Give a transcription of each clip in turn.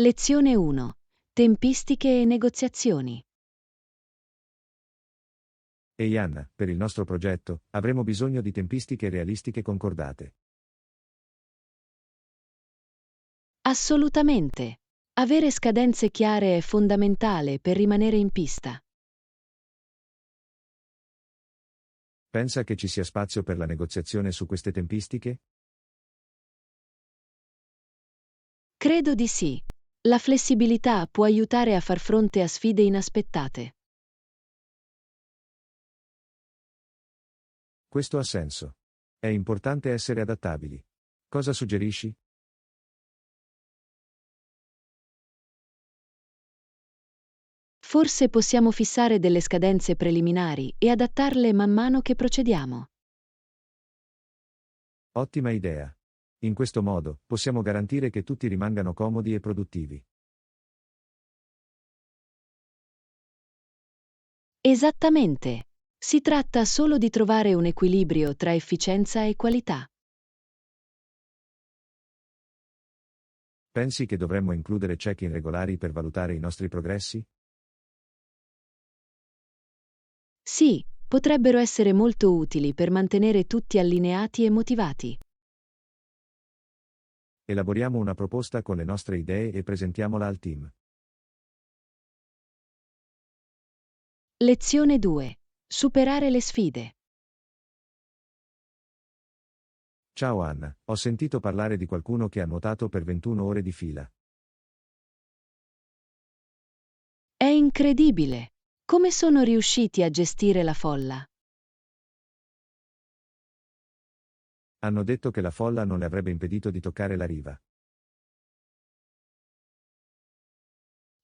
Lezione 1. Tempistiche e negoziazioni. Ehi Anna, per il nostro progetto, avremo bisogno di tempistiche realistiche concordate. Assolutamente. Avere scadenze chiare è fondamentale per rimanere in pista. Pensa che ci sia spazio per la negoziazione su queste tempistiche? Credo di sì. La flessibilità può aiutare a far fronte a sfide inaspettate. Questo ha senso. È importante essere adattabili. Cosa suggerisci? Forse possiamo fissare delle scadenze preliminari e adattarle man mano che procediamo. Ottima idea. In questo modo, possiamo garantire che tutti rimangano comodi e produttivi. Esattamente. Si tratta solo di trovare un equilibrio tra efficienza e qualità. Pensi che dovremmo includere check-in regolari per valutare i nostri progressi? Sì, potrebbero essere molto utili per mantenere tutti allineati e motivati. Elaboriamo una proposta con le nostre idee e presentiamola al team. Lezione 2. Superare le sfide. Ciao Anna, ho sentito parlare di qualcuno che ha nuotato per 21 ore di fila. È incredibile! Come sono riusciti a gestire la folla? Hanno detto che la folla non le avrebbe impedito di toccare la riva.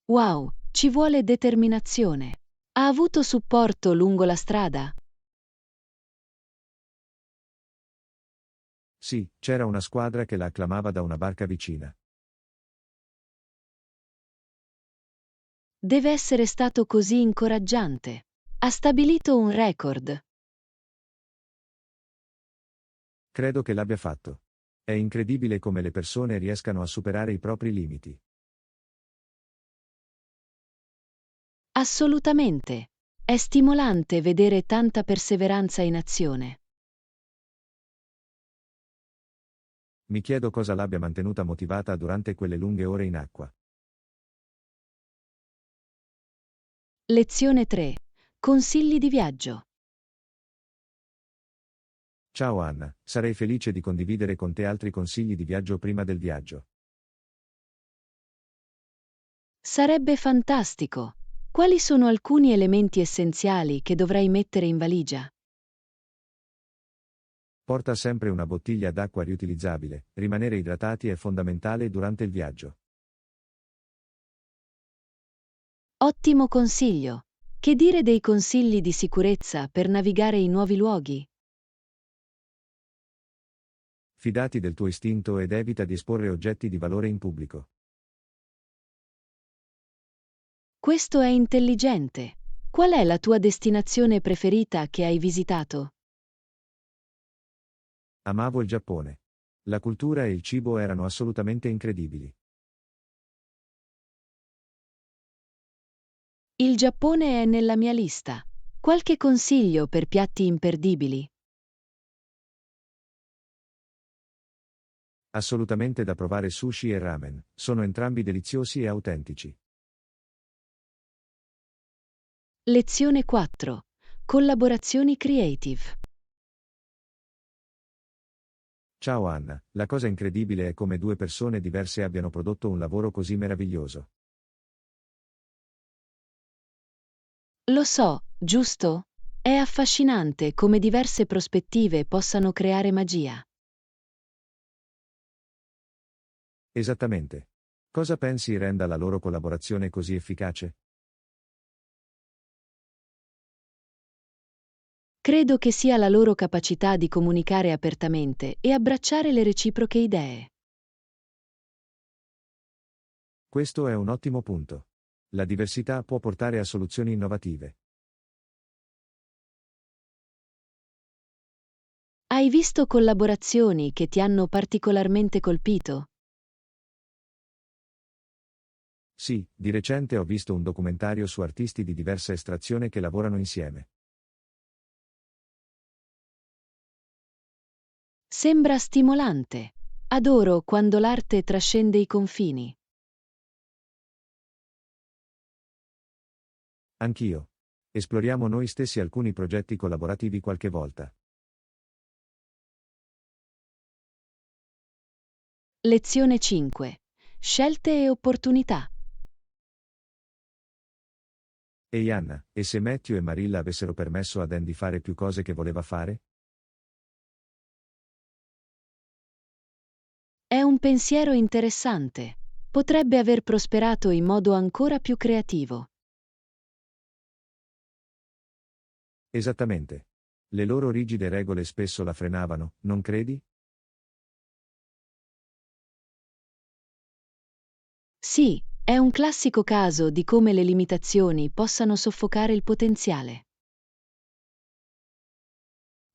Wow, ci vuole determinazione. Ha avuto supporto lungo la strada? Sì, c'era una squadra che la acclamava da una barca vicina. Deve essere stato così incoraggiante. Ha stabilito un record. Credo che l'abbia fatto. È incredibile come le persone riescano a superare i propri limiti. Assolutamente. È stimolante vedere tanta perseveranza in azione. Mi chiedo cosa l'abbia mantenuta motivata durante quelle lunghe ore in acqua. Lezione 3. Consigli di viaggio. Ciao Anna, sarei felice di condividere con te altri consigli di viaggio prima del viaggio. Sarebbe fantastico. Quali sono alcuni elementi essenziali che dovrei mettere in valigia? Porta sempre una bottiglia d'acqua riutilizzabile, rimanere idratati è fondamentale durante il viaggio. Ottimo consiglio. Che dire dei consigli di sicurezza per navigare in nuovi luoghi? Fidati del tuo istinto ed evita di esporre oggetti di valore in pubblico. Questo è intelligente. Qual è la tua destinazione preferita che hai visitato? Amavo il Giappone. La cultura e il cibo erano assolutamente incredibili. Il Giappone è nella mia lista. Qualche consiglio per piatti imperdibili? Assolutamente da provare sushi e ramen, sono entrambi deliziosi e autentici. Lezione 4. Collaborazioni creative. Ciao Anna, la cosa incredibile è come due persone diverse abbiano prodotto un lavoro così meraviglioso. Lo so, giusto? È affascinante come diverse prospettive possano creare magia. Esattamente. Cosa pensi renda la loro collaborazione così efficace? Credo che sia la loro capacità di comunicare apertamente e abbracciare le reciproche idee. Questo è un ottimo punto. La diversità può portare a soluzioni innovative. Hai visto collaborazioni che ti hanno particolarmente colpito? Sì, di recente ho visto un documentario su artisti di diversa estrazione che lavorano insieme. Sembra stimolante. Adoro quando l'arte trascende i confini. Anch'io. Esploriamo noi stessi alcuni progetti collaborativi qualche volta. Lezione 5. Scelte e opportunità. Ehi Anna, e se Matthew e Marilla avessero permesso a Dan di fare più cose che voleva fare? È un pensiero interessante. Potrebbe aver prosperato in modo ancora più creativo. Esattamente. Le loro rigide regole spesso la frenavano, non credi? Sì, è un classico caso di come le limitazioni possano soffocare il potenziale.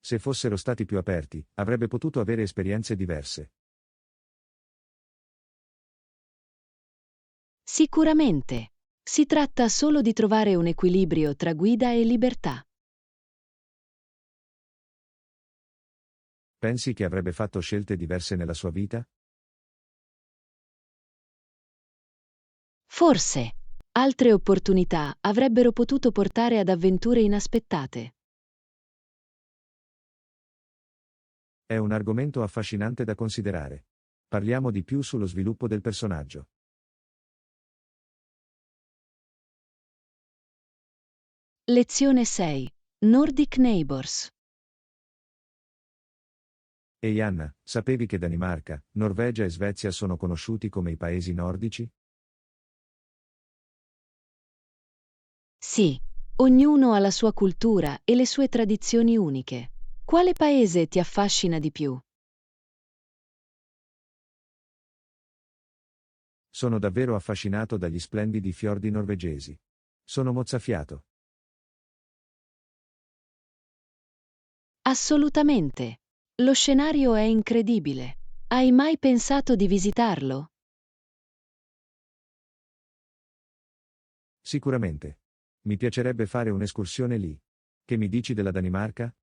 Se fossero stati più aperti, avrebbe potuto avere esperienze diverse. Sicuramente. Si tratta solo di trovare un equilibrio tra guida e libertà. Pensi che avrebbe fatto scelte diverse nella sua vita? Forse. Altre opportunità avrebbero potuto portare ad avventure inaspettate. È un argomento affascinante da considerare. Parliamo di più sullo sviluppo del personaggio. Lezione 6. Nordic Neighbors. Ehi Anna, sapevi che Danimarca, Norvegia e Svezia sono conosciuti come i paesi nordici? Sì, ognuno ha la sua cultura e le sue tradizioni uniche. Quale paese ti affascina di più? Sono davvero affascinato dagli splendidi fiordi norvegesi. Sono mozzafiato. Assolutamente. Lo scenario è incredibile. Hai mai pensato di visitarlo? Sicuramente. Mi piacerebbe fare un'escursione lì. Che mi dici della Danimarca?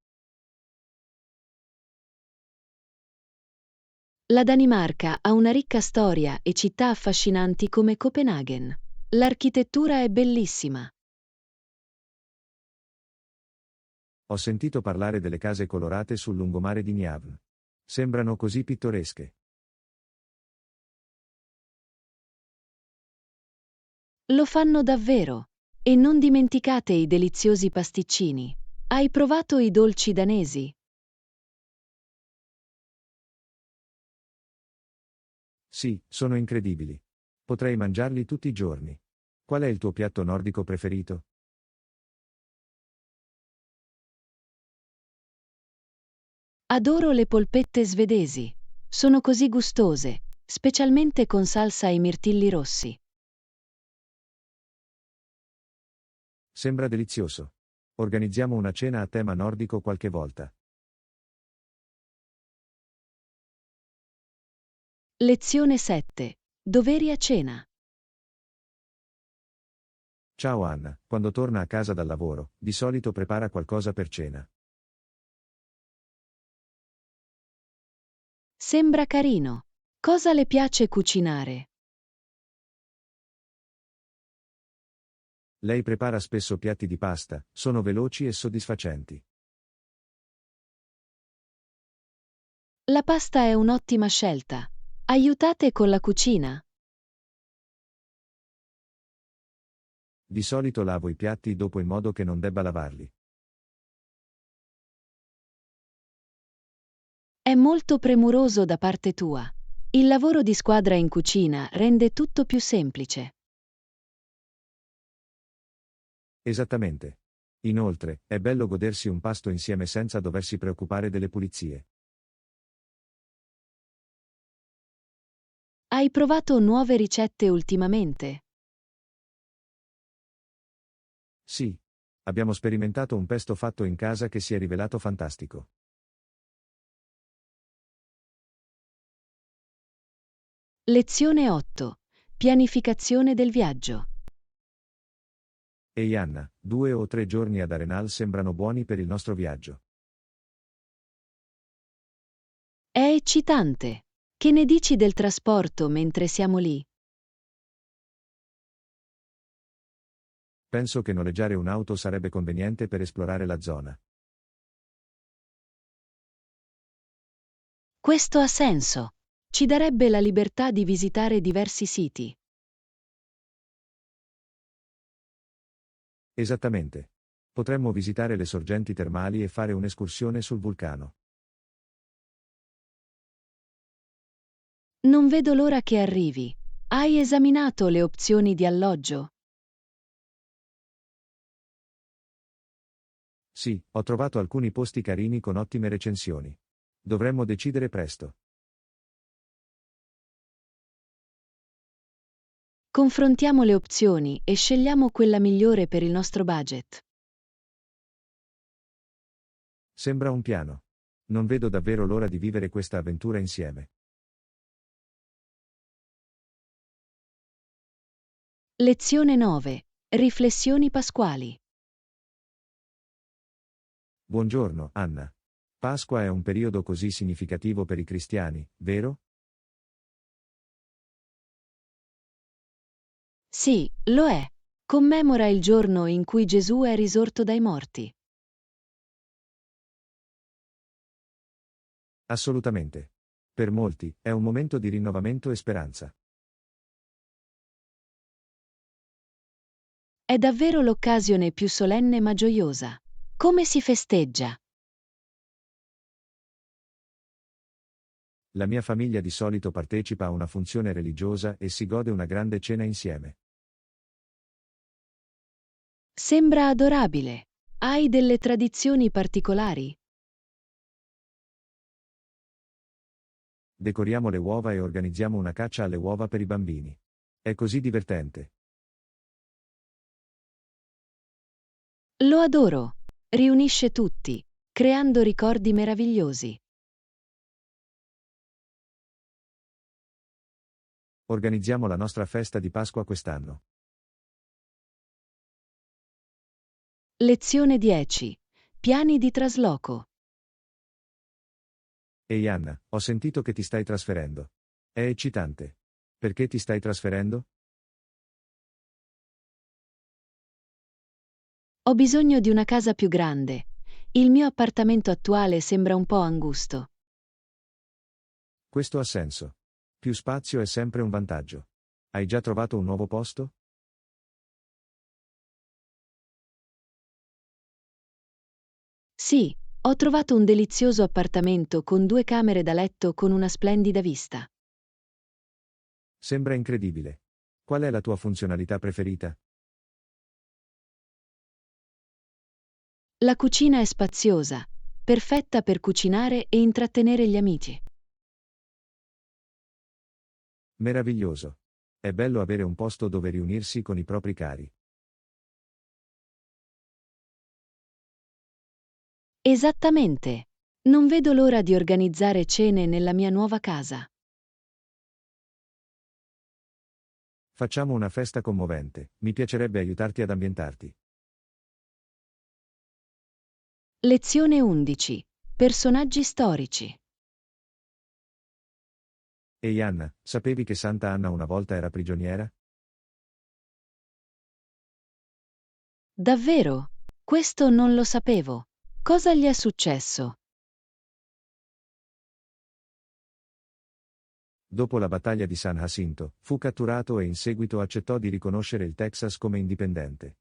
La Danimarca ha una ricca storia e città affascinanti come Copenaghen. L'architettura è bellissima. Ho sentito parlare delle case colorate sul lungomare di Niavn. Sembrano così pittoresche. Lo fanno davvero. E non dimenticate i deliziosi pasticcini. Hai provato i dolci danesi? Sì, sono incredibili. Potrei mangiarli tutti i giorni. Qual è il tuo piatto nordico preferito? Adoro le polpette svedesi. Sono così gustose, specialmente con salsa e mirtilli rossi. Sembra delizioso. Organizziamo una cena a tema nordico qualche volta. Lezione 7. Doveri a cena. Ciao Anna, quando torna a casa dal lavoro, di solito prepara qualcosa per cena. Sembra carino. Cosa le piace cucinare? Lei prepara spesso piatti di pasta, sono veloci e soddisfacenti. La pasta è un'ottima scelta. Aiutate con la cucina? Di solito lavo i piatti dopo in modo che non debba lavarli. È molto premuroso da parte tua. Il lavoro di squadra in cucina rende tutto più semplice. Esattamente. Inoltre, è bello godersi un pasto insieme senza doversi preoccupare delle pulizie. Hai provato nuove ricette ultimamente? Sì. Abbiamo sperimentato un pesto fatto in casa che si è rivelato fantastico. Lezione 8. Pianificazione del viaggio. Ehi Anna, 2 o 3 giorni ad Arenal sembrano buoni per il nostro viaggio. È eccitante. Che ne dici del trasporto mentre siamo lì? Penso che noleggiare un'auto sarebbe conveniente per esplorare la zona. Questo ha senso. Ci darebbe la libertà di visitare diversi siti. Esattamente. Potremmo visitare le sorgenti termali e fare un'escursione sul vulcano. Non vedo l'ora che arrivi. Hai esaminato le opzioni di alloggio? Sì, ho trovato alcuni posti carini con ottime recensioni. Dovremmo decidere presto. Confrontiamo le opzioni e scegliamo quella migliore per il nostro budget. Sembra un piano. Non vedo davvero l'ora di vivere questa avventura insieme. Lezione 9. Riflessioni pasquali. Buongiorno, Anna. Pasqua è un periodo così significativo per i cristiani, vero? Sì, lo è. Commemora il giorno in cui Gesù è risorto dai morti. Assolutamente. Per molti, è un momento di rinnovamento e speranza. È davvero l'occasione più solenne ma gioiosa. Come si festeggia? La mia famiglia di solito partecipa a una funzione religiosa e si gode una grande cena insieme. Sembra adorabile. Hai delle tradizioni particolari? Decoriamo le uova e organizziamo una caccia alle uova per i bambini. È così divertente. Lo adoro. Riunisce tutti, creando ricordi meravigliosi. Organizziamo la nostra festa di Pasqua quest'anno. Lezione 10. Piani di trasloco. Ehi Anna, ho sentito che ti stai trasferendo. È eccitante. Perché ti stai trasferendo? Ho bisogno di una casa più grande. Il mio appartamento attuale sembra un po' angusto. Questo ha senso. Più spazio è sempre un vantaggio. Hai già trovato un nuovo posto? Sì, ho trovato un delizioso appartamento con 2 camere da letto con una splendida vista. Sembra incredibile. Qual è la tua funzionalità preferita? La cucina è spaziosa, perfetta per cucinare e intrattenere gli amici. Meraviglioso. È bello avere un posto dove riunirsi con i propri cari. Esattamente. Non vedo l'ora di organizzare cene nella mia nuova casa. Facciamo una festa commovente. Mi piacerebbe aiutarti ad ambientarti. Lezione 11. Personaggi storici. Ehi Anna, sapevi che Santa Anna una volta era prigioniera? Davvero? Questo non lo sapevo. Cosa gli è successo? Dopo la battaglia di San Jacinto, fu catturato e in seguito accettò di riconoscere il Texas come indipendente.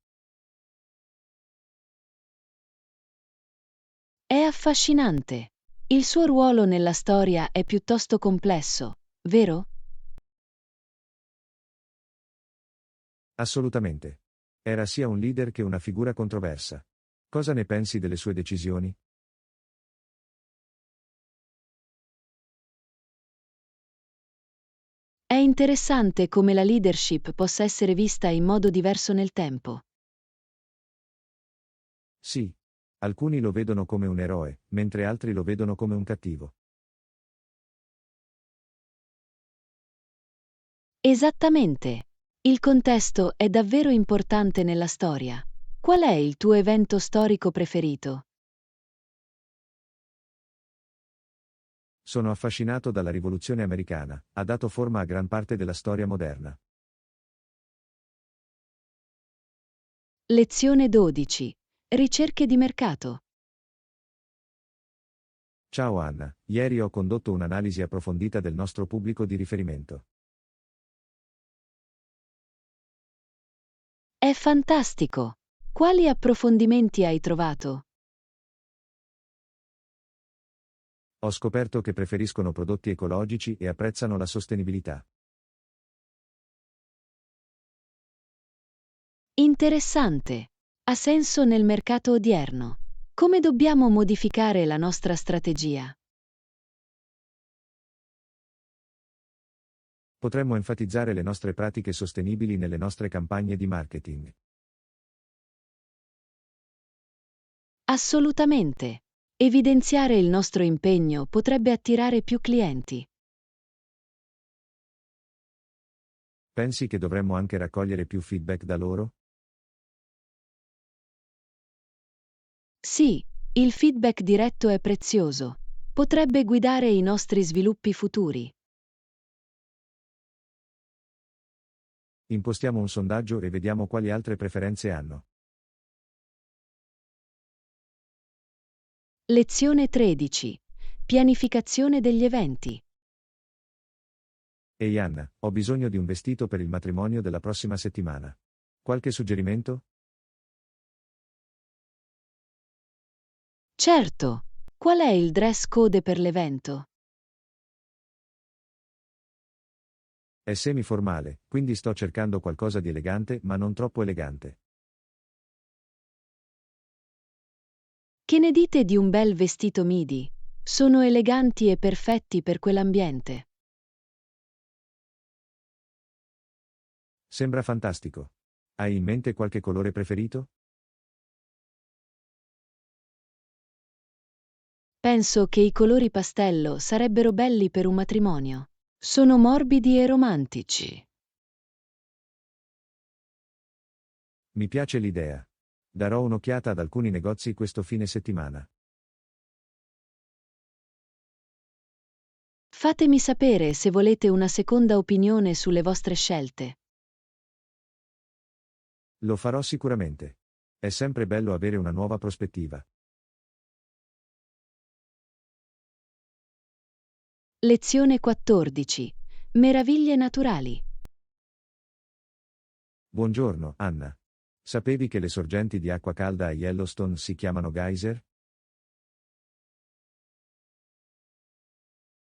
È affascinante. Il suo ruolo nella storia è piuttosto complesso, vero? Assolutamente. Era sia un leader che una figura controversa. Cosa ne pensi delle sue decisioni? È interessante come la leadership possa essere vista in modo diverso nel tempo. Sì. Alcuni lo vedono come un eroe, mentre altri lo vedono come un cattivo. Esattamente. Il contesto è davvero importante nella storia. Qual è il tuo evento storico preferito? Sono affascinato dalla rivoluzione americana, ha dato forma a gran parte della storia moderna. Lezione 12. Ricerche di mercato. Ciao Anna, ieri ho condotto un'analisi approfondita del nostro pubblico di riferimento. È fantastico! Quali approfondimenti hai trovato? Ho scoperto che preferiscono prodotti ecologici e apprezzano la sostenibilità. Interessante. Ha senso nel mercato odierno. Come dobbiamo modificare la nostra strategia? Potremmo enfatizzare le nostre pratiche sostenibili nelle nostre campagne di marketing. Assolutamente. Evidenziare il nostro impegno potrebbe attirare più clienti. Pensi che dovremmo anche raccogliere più feedback da loro? Sì, il feedback diretto è prezioso. Potrebbe guidare i nostri sviluppi futuri. Impostiamo un sondaggio e vediamo quali altre preferenze hanno. Lezione 13. Pianificazione degli eventi. Ehi Anna, ho bisogno di un vestito per il matrimonio della prossima settimana. Qualche suggerimento? Certo. Qual è il dress code per l'evento? È semi-formale, quindi sto cercando qualcosa di elegante ma non troppo elegante. Che ne dite di un bel vestito midi? Sono eleganti e perfetti per quell'ambiente. Sembra fantastico. Hai in mente qualche colore preferito? Penso che i colori pastello sarebbero belli per un matrimonio. Sono morbidi e romantici. Mi piace l'idea. Darò un'occhiata ad alcuni negozi questo fine settimana. Fatemi sapere se volete una seconda opinione sulle vostre scelte. Lo farò sicuramente. È sempre bello avere una nuova prospettiva. Lezione 14. Meraviglie naturali. Buongiorno, Anna. Sapevi che le sorgenti di acqua calda a Yellowstone si chiamano geyser?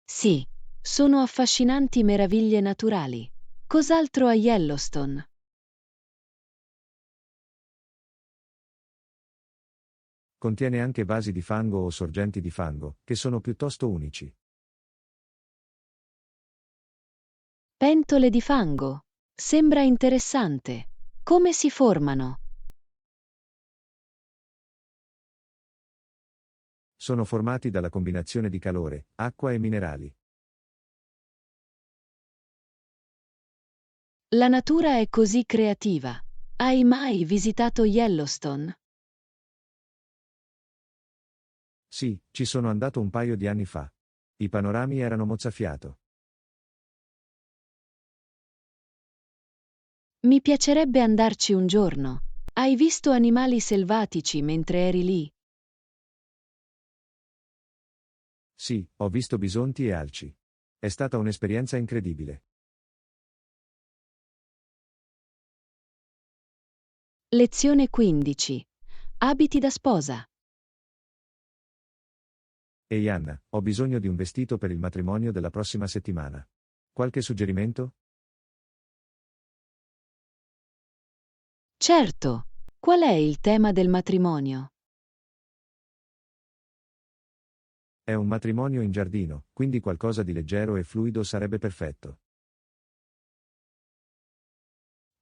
Sì, sono affascinanti meraviglie naturali. Cos'altro a Yellowstone? Contiene anche vasi di fango o sorgenti di fango, che sono piuttosto unici. Pentole di fango. Sembra interessante. Come si formano? Sono formati dalla combinazione di calore, acqua e minerali. La natura è così creativa. Hai mai visitato Yellowstone? Sì, ci sono andato un paio di anni fa. I panorami erano mozzafiato. Mi piacerebbe andarci un giorno. Hai visto animali selvatici mentre eri lì? Sì, ho visto bisonti e alci. È stata un'esperienza incredibile. Lezione 15. Abiti da sposa. Ehi Anna, ho bisogno di un vestito per il matrimonio della prossima settimana. Qualche suggerimento? Certo. Qual è il tema del matrimonio? È un matrimonio in giardino, quindi qualcosa di leggero e fluido sarebbe perfetto.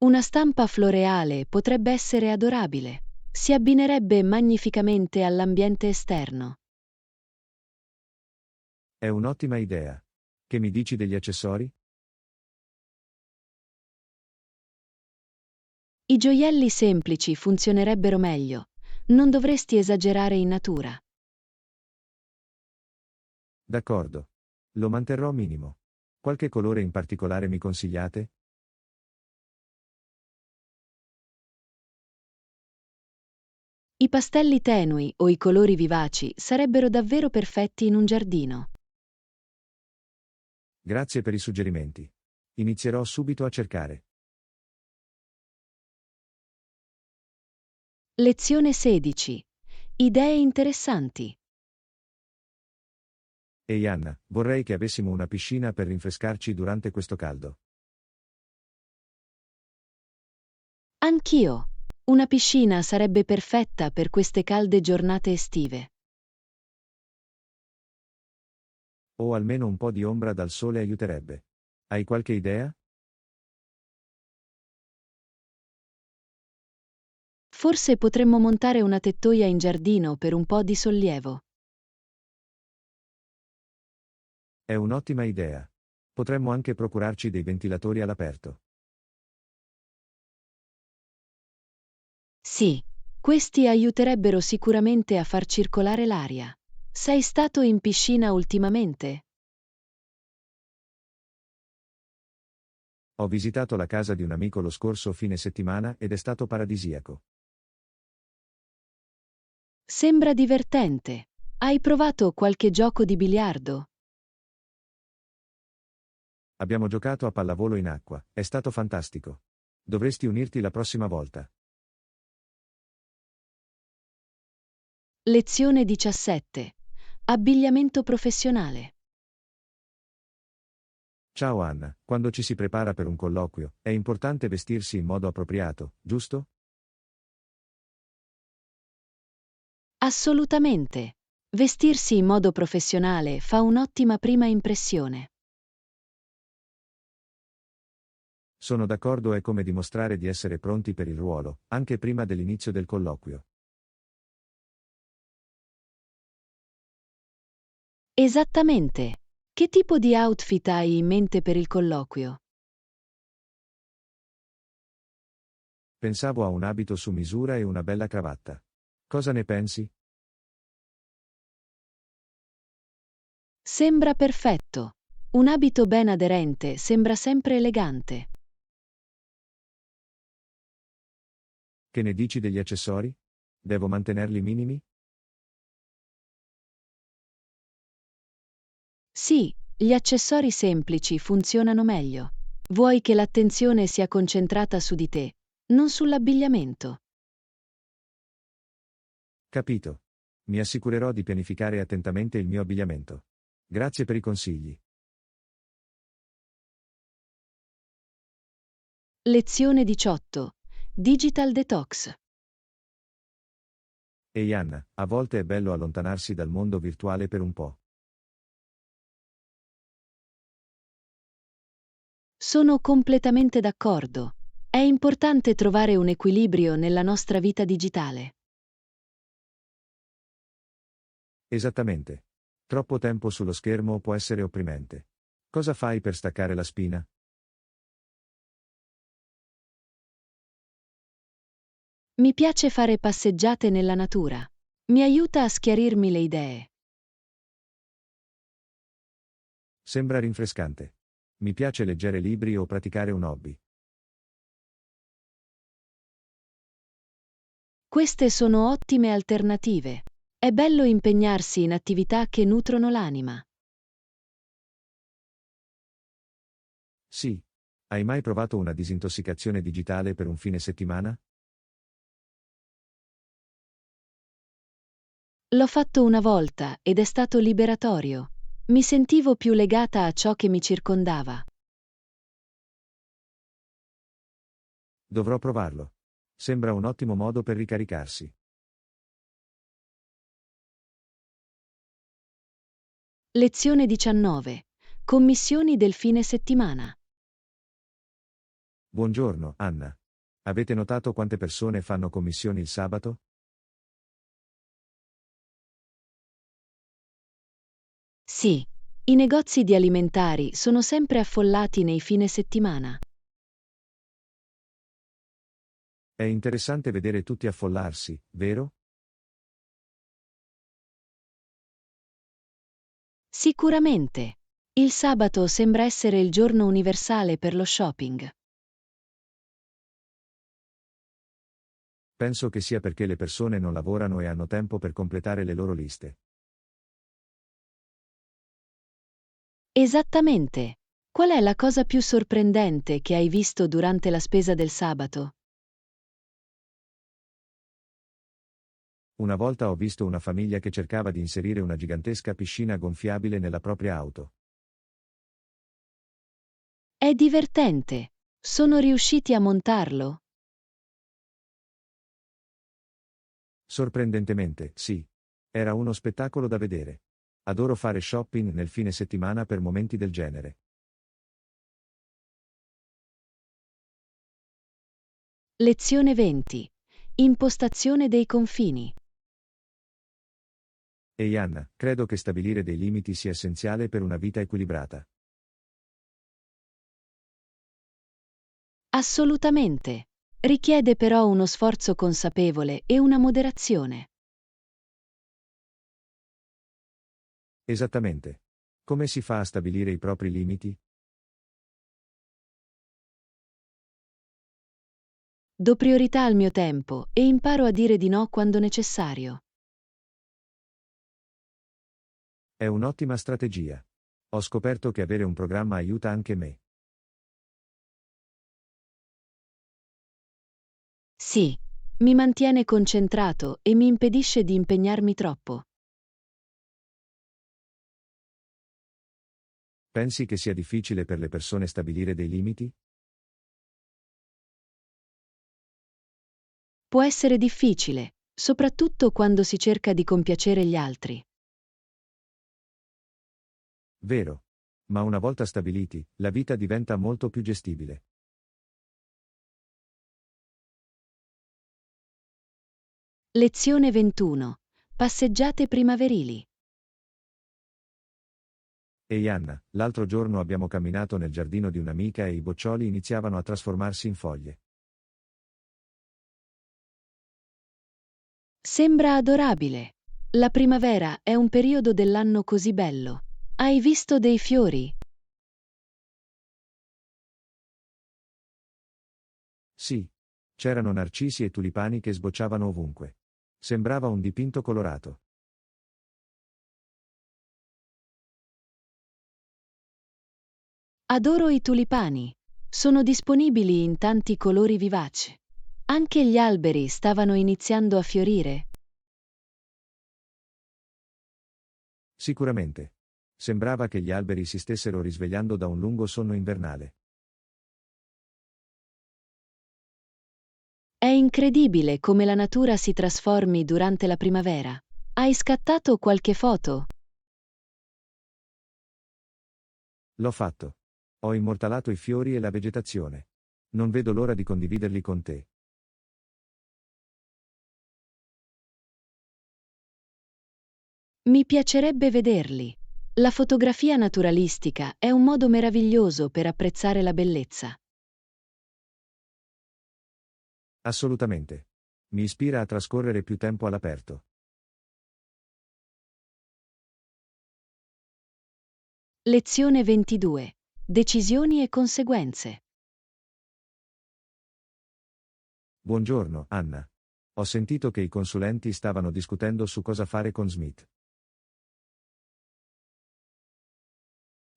Una stampa floreale potrebbe essere adorabile. Si abbinerebbe magnificamente all'ambiente esterno. È un'ottima idea. Che mi dici degli accessori? I gioielli semplici funzionerebbero meglio. Non dovresti esagerare in natura. D'accordo. Lo manterrò minimo. Qualche colore in particolare mi consigliate? I pastelli tenui o i colori vivaci sarebbero davvero perfetti in un giardino. Grazie per i suggerimenti. Inizierò subito a cercare. Lezione 16. Idee interessanti. Ehi Anna, vorrei che avessimo una piscina per rinfrescarci durante questo caldo. Anch'io. Una piscina sarebbe perfetta per queste calde giornate estive. O almeno un po' di ombra dal sole aiuterebbe. Hai qualche idea? Forse potremmo montare una tettoia in giardino per un po' di sollievo. È un'ottima idea. Potremmo anche procurarci dei ventilatori all'aperto. Sì, questi aiuterebbero sicuramente a far circolare l'aria. Sei stato in piscina ultimamente? Ho visitato la casa di un amico lo scorso fine settimana ed è stato paradisiaco. Sembra divertente. Hai provato qualche gioco di biliardo? Abbiamo giocato a pallavolo in acqua, è stato fantastico. Dovresti unirti la prossima volta. Lezione 17. Abbigliamento professionale. Ciao Anna, quando ci si prepara per un colloquio, è importante vestirsi in modo appropriato, giusto? Assolutamente. Vestirsi in modo professionale fa un'ottima prima impressione. Sono d'accordo, è come dimostrare di essere pronti per il ruolo, anche prima dell'inizio del colloquio. Esattamente. Che tipo di outfit hai in mente per il colloquio? Pensavo a un abito su misura e una bella cravatta. Cosa ne pensi? Sembra perfetto. Un abito ben aderente sembra sempre elegante. Che ne dici degli accessori? Devo mantenerli minimi? Sì, gli accessori semplici funzionano meglio. Vuoi che l'attenzione sia concentrata su di te, non sull'abbigliamento. Capito. Mi assicurerò di pianificare attentamente il mio abbigliamento. Grazie per i consigli. Lezione 18. Digital Detox. Ehi Anna, a volte è bello allontanarsi dal mondo virtuale per un po'. Sono completamente d'accordo. È importante trovare un equilibrio nella nostra vita digitale. Esattamente. Troppo tempo sullo schermo può essere opprimente. Cosa fai per staccare la spina? Mi piace fare passeggiate nella natura. Mi aiuta a schiarirmi le idee. Sembra rinfrescante. Mi piace leggere libri o praticare un hobby. Queste sono ottime alternative. È bello impegnarsi in attività che nutrono l'anima. Sì. Hai mai provato una disintossicazione digitale per un fine settimana? L'ho fatto una volta ed è stato liberatorio. Mi sentivo più legata a ciò che mi circondava. Dovrò provarlo. Sembra un ottimo modo per ricaricarsi. Lezione 19. Commissioni del fine settimana. Buongiorno, Anna. Avete notato quante persone fanno commissioni il sabato? Sì, i negozi di alimentari sono sempre affollati nei fine settimana. È interessante vedere tutti affollarsi, vero? Sicuramente. Il sabato sembra essere il giorno universale per lo shopping. Penso che sia perché le persone non lavorano e hanno tempo per completare le loro liste. Esattamente. Qual è la cosa più sorprendente che hai visto durante la spesa del sabato? Una volta ho visto una famiglia che cercava di inserire una gigantesca piscina gonfiabile nella propria auto. È divertente. Sono riusciti a montarlo? Sorprendentemente, sì. Era uno spettacolo da vedere. Adoro fare shopping nel fine settimana per momenti del genere. Lezione 20. Impostazione dei confini. Ehi Anna, credo che stabilire dei limiti sia essenziale per una vita equilibrata. Assolutamente. Richiede però uno sforzo consapevole e una moderazione. Esattamente. Come si fa a stabilire i propri limiti? Do priorità al mio tempo e imparo a dire di no quando necessario. È un'ottima strategia. Ho scoperto che avere un programma aiuta anche me. Sì, mi mantiene concentrato e mi impedisce di impegnarmi troppo. Pensi che sia difficile per le persone stabilire dei limiti? Può essere difficile, soprattutto quando si cerca di compiacere gli altri. Vero. Ma una volta stabiliti, la vita diventa molto più gestibile. Lezione 21. Passeggiate primaverili. Ehi Anna, l'altro giorno abbiamo camminato nel giardino di un'amica e i boccioli iniziavano a trasformarsi in foglie. Sembra adorabile. La primavera è un periodo dell'anno così bello. Hai visto dei fiori? Sì. C'erano narcisi e tulipani che sbocciavano ovunque. Sembrava un dipinto colorato. Adoro i tulipani. Sono disponibili in tanti colori vivaci. Anche gli alberi stavano iniziando a fiorire. Sicuramente. Sembrava che gli alberi si stessero risvegliando da un lungo sonno invernale. È incredibile come la natura si trasformi durante la primavera. Hai scattato qualche foto? L'ho fatto. Ho immortalato i fiori e la vegetazione. Non vedo l'ora di condividerli con te. Mi piacerebbe vederli. La fotografia naturalistica è un modo meraviglioso per apprezzare la bellezza. Assolutamente. Mi ispira a trascorrere più tempo all'aperto. Lezione 22. Decisioni e conseguenze. Buongiorno, Anna. Ho sentito che i consulenti stavano discutendo su cosa fare con Smith.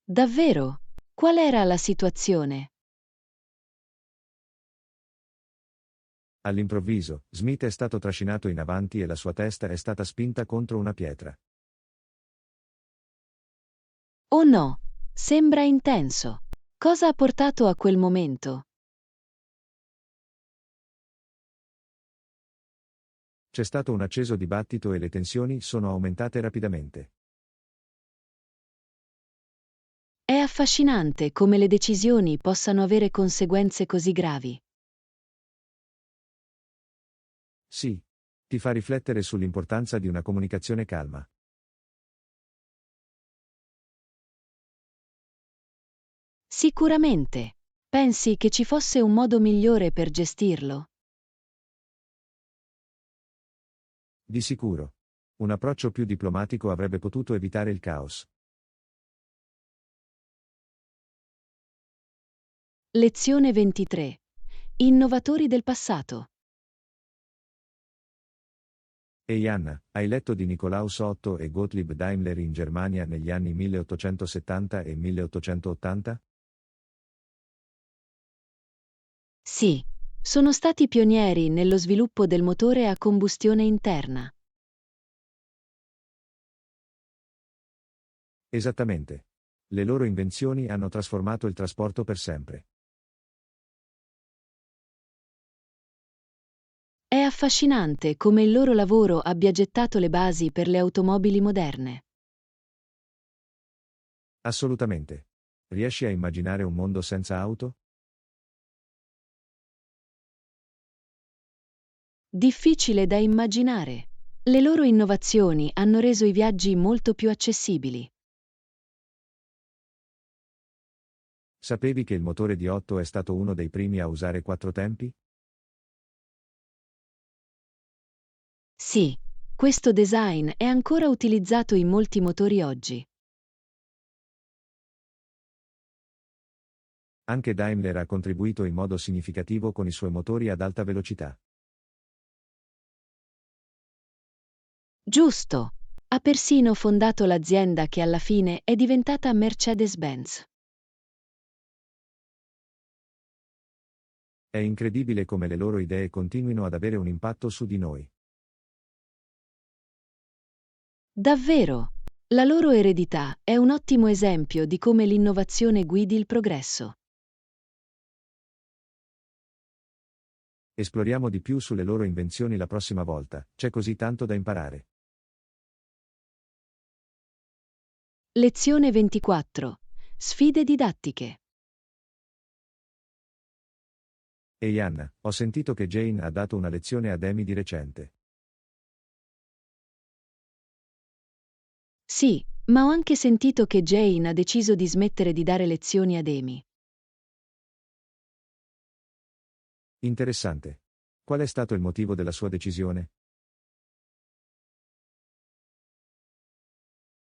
Davvero? Qual era la situazione? All'improvviso, Smith è stato trascinato in avanti e la sua testa è stata spinta contro una pietra. Oh no, sembra intenso. Cosa ha portato a quel momento? C'è stato un acceso dibattito e le tensioni sono aumentate rapidamente. È affascinante come le decisioni possano avere conseguenze così gravi. Sì. Ti fa riflettere sull'importanza di una comunicazione calma. Sicuramente. Pensi che ci fosse un modo migliore per gestirlo? Di sicuro. Un approccio più diplomatico avrebbe potuto evitare il caos. Lezione 23. Innovatori del passato. Ehi Anna, hai letto di Nikolaus Otto e Gottlieb Daimler in Germania negli anni 1870 e 1880? Sì, sono stati pionieri nello sviluppo del motore a combustione interna. Esattamente. Le loro invenzioni hanno trasformato il trasporto per sempre. È affascinante come il loro lavoro abbia gettato le basi per le automobili moderne. Assolutamente. Riesci a immaginare un mondo senza auto? Difficile da immaginare. Le loro innovazioni hanno reso i viaggi molto più accessibili. Sapevi che il motore di Otto è stato uno dei primi a usare quattro tempi? Sì, questo design è ancora utilizzato in molti motori oggi. Anche Daimler ha contribuito in modo significativo con i suoi motori ad alta velocità. Giusto. Ha persino fondato l'azienda che alla fine è diventata Mercedes-Benz. È incredibile come le loro idee continuino ad avere un impatto su di noi. Davvero. La loro eredità è un ottimo esempio di come l'innovazione guidi il progresso. Esploriamo di più sulle loro invenzioni la prossima volta, c'è così tanto da imparare. Lezione 24. Sfide didattiche. Ehi Anna, ho sentito che Jane ha dato una lezione ad Amy di recente. Sì, ma ho anche sentito che Jane ha deciso di smettere di dare lezioni ad Amy. Interessante. Qual è stato il motivo della sua decisione?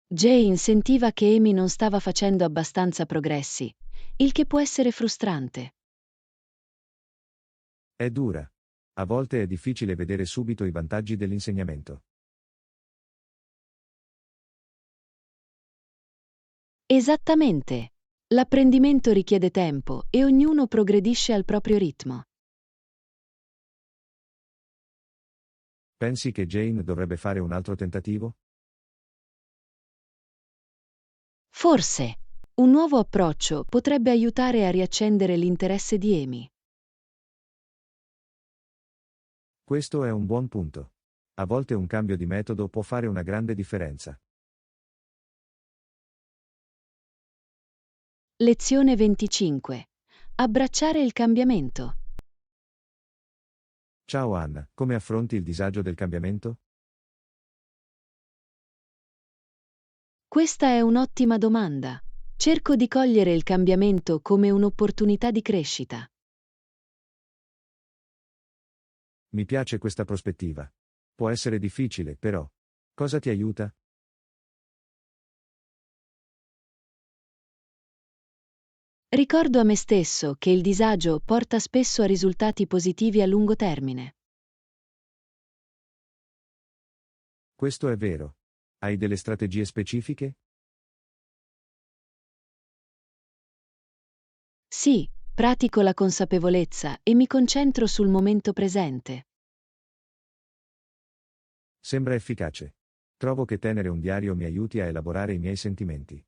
Jane sentiva che Amy non stava facendo abbastanza progressi, il che può essere frustrante. È dura. A volte è difficile vedere subito i vantaggi dell'insegnamento. Esattamente. L'apprendimento richiede tempo e ognuno progredisce al proprio ritmo. Pensi che Jane dovrebbe fare un altro tentativo? Forse, un nuovo approccio potrebbe aiutare a riaccendere l'interesse di Amy. Questo è un buon punto. A volte un cambio di metodo può fare una grande differenza. Lezione 25. Abbracciare il cambiamento. Ciao Anna, come affronti il disagio del cambiamento? Questa è un'ottima domanda. Cerco di cogliere il cambiamento come un'opportunità di crescita. Mi piace questa prospettiva. Può essere difficile, però. Cosa ti aiuta? Ricordo a me stesso che il disagio porta spesso a risultati positivi a lungo termine. Questo è vero. Hai delle strategie specifiche? Sì, pratico la consapevolezza e mi concentro sul momento presente. Sembra efficace. Trovo che tenere un diario mi aiuti a elaborare i miei sentimenti.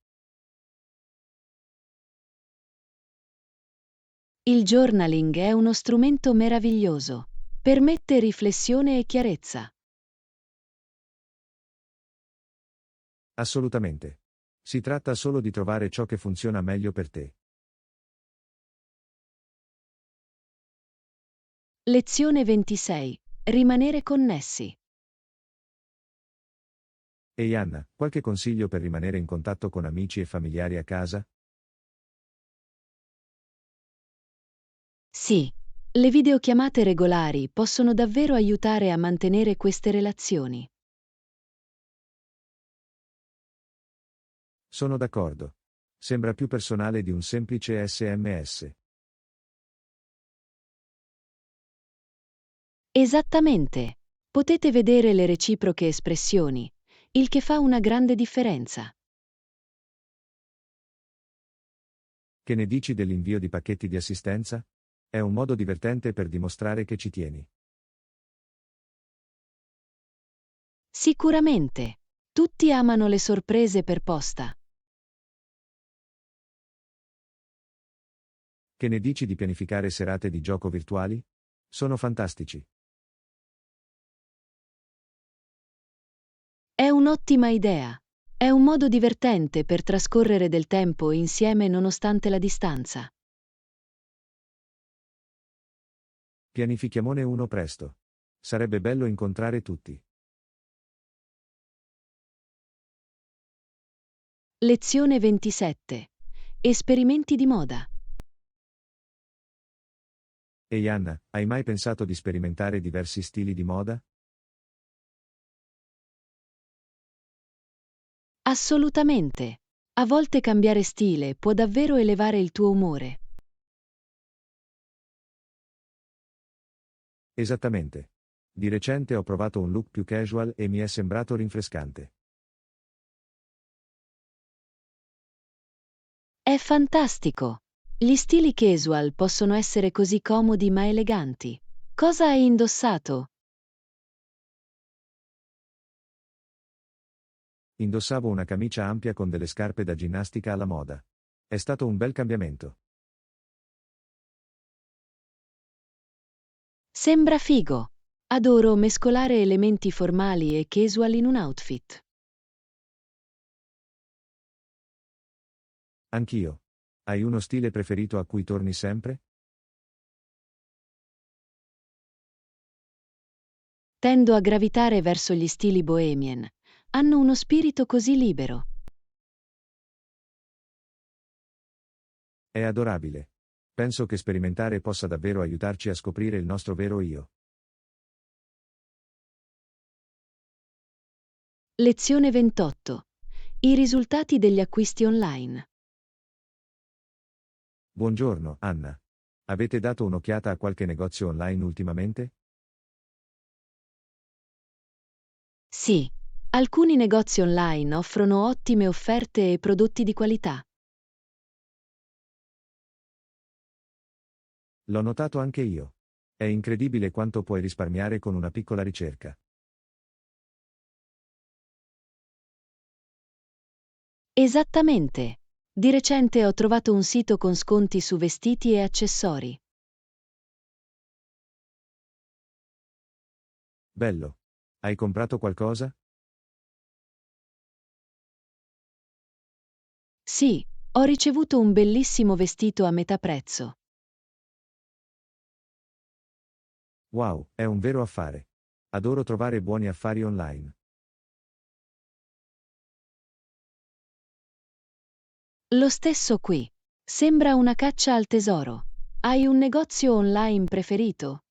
Il journaling è uno strumento meraviglioso. Permette riflessione e chiarezza. Assolutamente. Si tratta solo di trovare ciò che funziona meglio per te. Lezione 26. Rimanere connessi. Ehi Anna, qualche consiglio per rimanere in contatto con amici e familiari a casa? Sì, Le videochiamate regolari possono davvero aiutare a mantenere queste relazioni. Sono d'accordo. Sembra più personale di un semplice SMS. Esattamente. Potete vedere le reciproche espressioni, il che fa una grande differenza. Che ne dici dell'invio di pacchetti di assistenza? È un modo divertente per dimostrare che ci tieni. Sicuramente. Tutti amano le sorprese per posta. Che ne dici di pianificare serate di gioco virtuali? Sono fantastici. È un'ottima idea. È un modo divertente per trascorrere del tempo insieme nonostante la distanza. Pianifichiamone uno presto. Sarebbe bello incontrare tutti. Lezione 27. Esperimenti di moda. Ehi Anna, hai mai pensato di sperimentare diversi stili di moda? Assolutamente. A volte cambiare stile può davvero elevare il tuo umore. Esattamente. Di recente ho provato un look più casual e mi è sembrato rinfrescante. È fantastico. Gli stili casual possono essere così comodi ma eleganti. Cosa hai indossato? Indossavo una camicia ampia con delle scarpe da ginnastica alla moda. È stato un bel cambiamento. Sembra figo. Adoro mescolare elementi formali e casual in un outfit. Anch'io. Hai uno stile preferito a cui torni sempre? Tendo a gravitare verso gli stili bohemian. Hanno uno spirito così libero. È adorabile. Penso che sperimentare possa davvero aiutarci a scoprire il nostro vero io. Lezione 28. I risultati degli acquisti online. Buongiorno, Anna. Avete dato un'occhiata a qualche negozio online ultimamente? Sì, alcuni negozi online offrono ottime offerte e prodotti di qualità. L'ho notato anche io. È incredibile quanto puoi risparmiare con una piccola ricerca. Esattamente. Di recente ho trovato un sito con sconti su vestiti e accessori. Bello. Hai comprato qualcosa? Sì, ho ricevuto un bellissimo vestito a metà prezzo. Wow, è un vero affare. Adoro trovare buoni affari online. Lo stesso qui. Sembra una caccia al tesoro. Hai un negozio online preferito?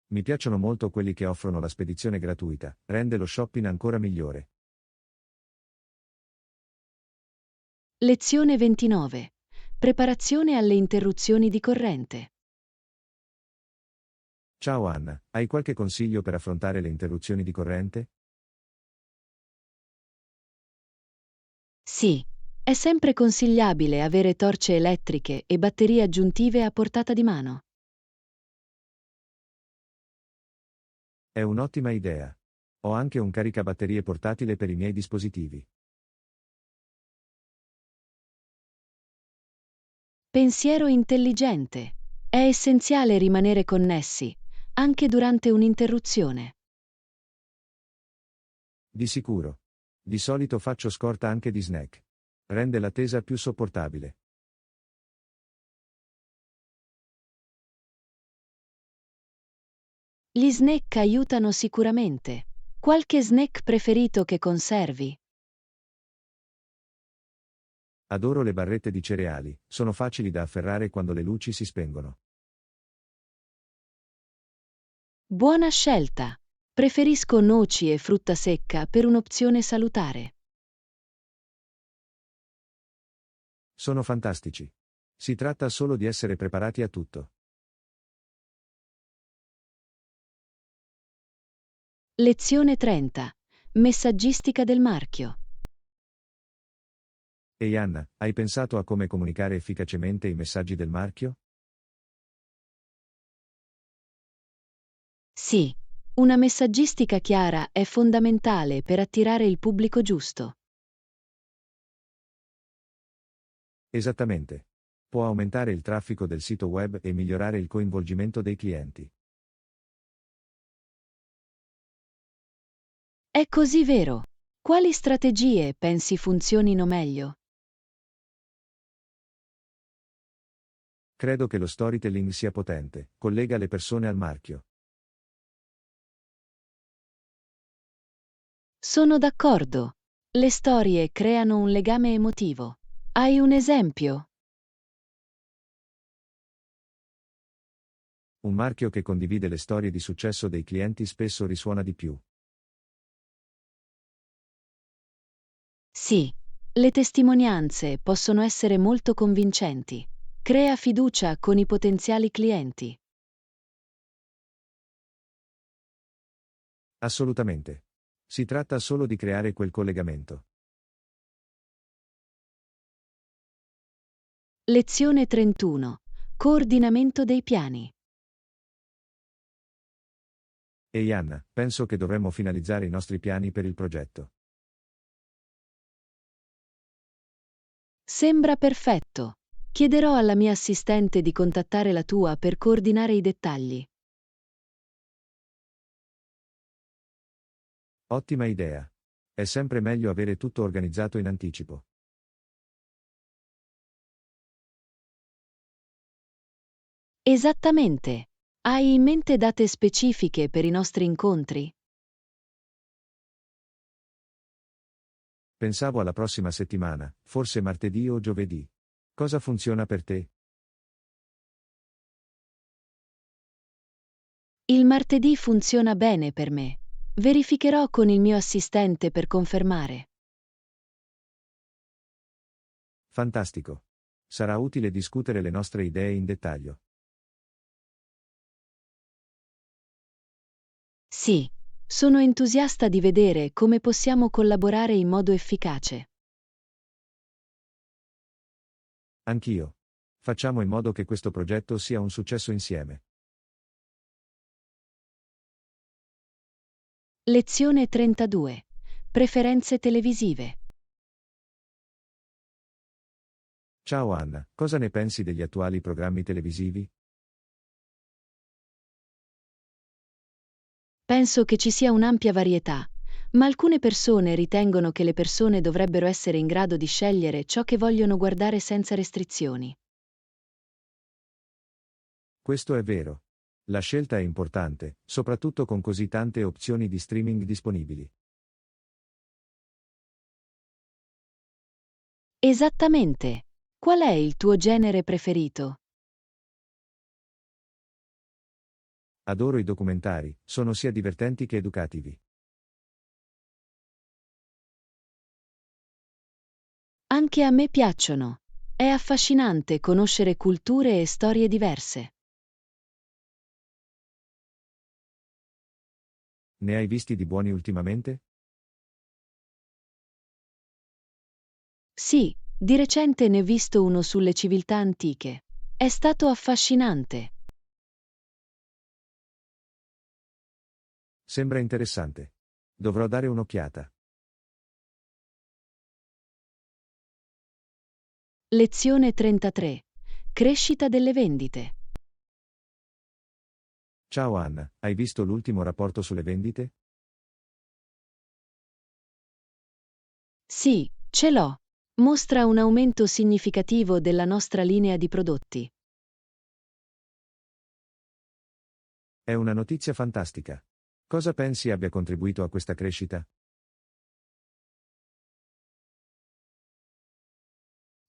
Mi piacciono molto quelli che offrono la spedizione gratuita, rende lo shopping ancora migliore. Lezione 29. Preparazione alle interruzioni di corrente. Ciao Anna, hai qualche consiglio per affrontare le interruzioni di corrente? Sì, è sempre consigliabile avere torce elettriche e batterie aggiuntive a portata di mano. È un'ottima idea. Ho anche un caricabatterie portatile per i miei dispositivi. Pensiero intelligente. È essenziale rimanere connessi, anche durante un'interruzione. Di sicuro. Di solito faccio scorta anche di snack. Rende l'attesa più sopportabile. Gli snack aiutano sicuramente. Qualche snack preferito che conservi? Adoro le barrette di cereali, sono facili da afferrare quando le luci si spengono. Buona scelta! Preferisco noci e frutta secca per un'opzione salutare. Sono fantastici. Si tratta solo di essere preparati a tutto. Lezione 30. Messaggistica del marchio. Ehi Anna, hai pensato a come comunicare efficacemente i messaggi del marchio? Sì, una messaggistica chiara è fondamentale per attirare il pubblico giusto. Esattamente. Può aumentare il traffico del sito web e migliorare il coinvolgimento dei clienti. È così vero. Quali strategie pensi funzionino meglio? Credo che lo storytelling sia potente, collega le persone al marchio. Sono d'accordo. Le storie creano un legame emotivo. Hai un esempio? Un marchio che condivide le storie di successo dei clienti spesso risuona di più. Sì, le testimonianze possono essere molto convincenti. Crea fiducia con i potenziali clienti. Assolutamente. Si tratta solo di creare quel collegamento. Lezione 31. Coordinamento dei piani. Ehi Anna, penso che dovremmo finalizzare i nostri piani per il progetto. Sembra perfetto. Chiederò alla mia assistente di contattare la tua per coordinare i dettagli. Ottima idea. È sempre meglio avere tutto organizzato in anticipo. Esattamente. Hai in mente date specifiche per i nostri incontri? Pensavo alla prossima settimana, forse martedì o giovedì. Cosa funziona per te? Il martedì funziona bene per me. Verificherò con il mio assistente per confermare. Fantastico. Sarà utile discutere le nostre idee in dettaglio. Sì, sono entusiasta di vedere come possiamo collaborare in modo efficace. Anch'io. Facciamo in modo che questo progetto sia un successo insieme. Lezione 32. Preferenze televisive. Ciao Anna, cosa ne pensi degli attuali programmi televisivi? Penso che ci sia un'ampia varietà, ma alcune persone ritengono che le persone dovrebbero essere in grado di scegliere ciò che vogliono guardare senza restrizioni. Questo è vero. La scelta è importante, soprattutto con così tante opzioni di streaming disponibili. Esattamente. Qual è il tuo genere preferito? Adoro i documentari, sono sia divertenti che educativi. Anche a me piacciono. È affascinante conoscere culture e storie diverse. Ne hai visti di buoni ultimamente? Sì, di recente ne ho visto uno sulle civiltà antiche. È stato affascinante. Sembra interessante. Dovrò dare un'occhiata. Lezione 33. Crescita delle vendite. Ciao Anna, hai visto l'ultimo rapporto sulle vendite? Sì, ce l'ho. Mostra un aumento significativo della nostra linea di prodotti. È una notizia fantastica. Cosa pensi abbia contribuito a questa crescita?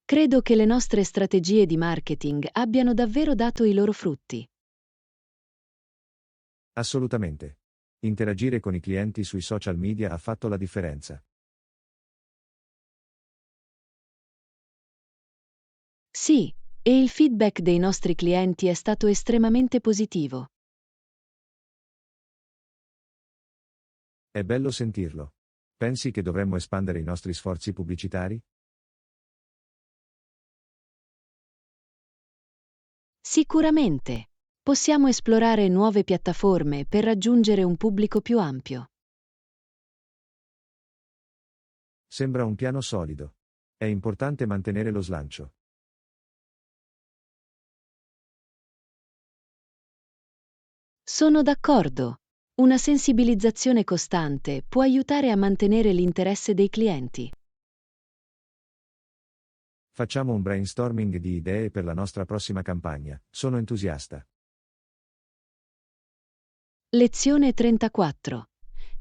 Credo che le nostre strategie di marketing abbiano davvero dato i loro frutti. Assolutamente. Interagire con i clienti sui social media ha fatto la differenza. Sì, e il feedback dei nostri clienti è stato estremamente positivo. È bello sentirlo. Pensi che dovremmo espandere i nostri sforzi pubblicitari? Sicuramente. Possiamo esplorare nuove piattaforme per raggiungere un pubblico più ampio. Sembra un piano solido. È importante mantenere lo slancio. Sono d'accordo. Una sensibilizzazione costante può aiutare a mantenere l'interesse dei clienti. Facciamo un brainstorming di idee per la nostra prossima campagna. Sono entusiasta. Lezione 34.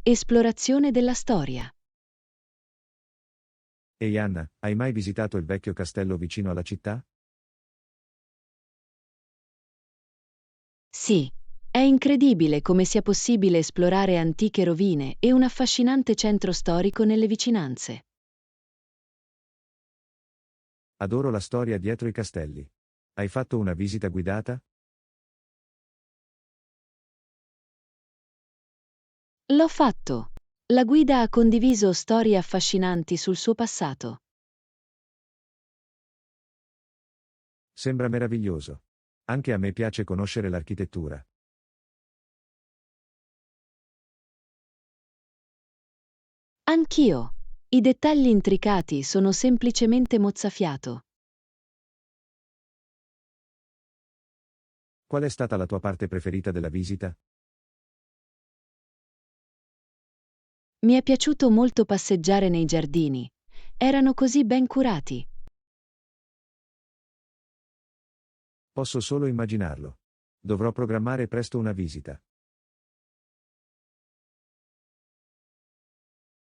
Esplorazione della storia. Ehi Anna, hai mai visitato il vecchio castello vicino alla città? Sì, è incredibile come sia possibile esplorare antiche rovine e un affascinante centro storico nelle vicinanze. Adoro la storia dietro i castelli. Hai fatto una visita guidata? L'ho fatto. La guida ha condiviso storie affascinanti sul suo passato. Sembra meraviglioso. Anche a me piace conoscere l'architettura. Anch'io. I dettagli intricati sono semplicemente mozzafiato. Qual è stata la tua parte preferita della visita? Mi è piaciuto molto passeggiare nei giardini. Erano così ben curati. Posso solo immaginarlo. Dovrò programmare presto una visita.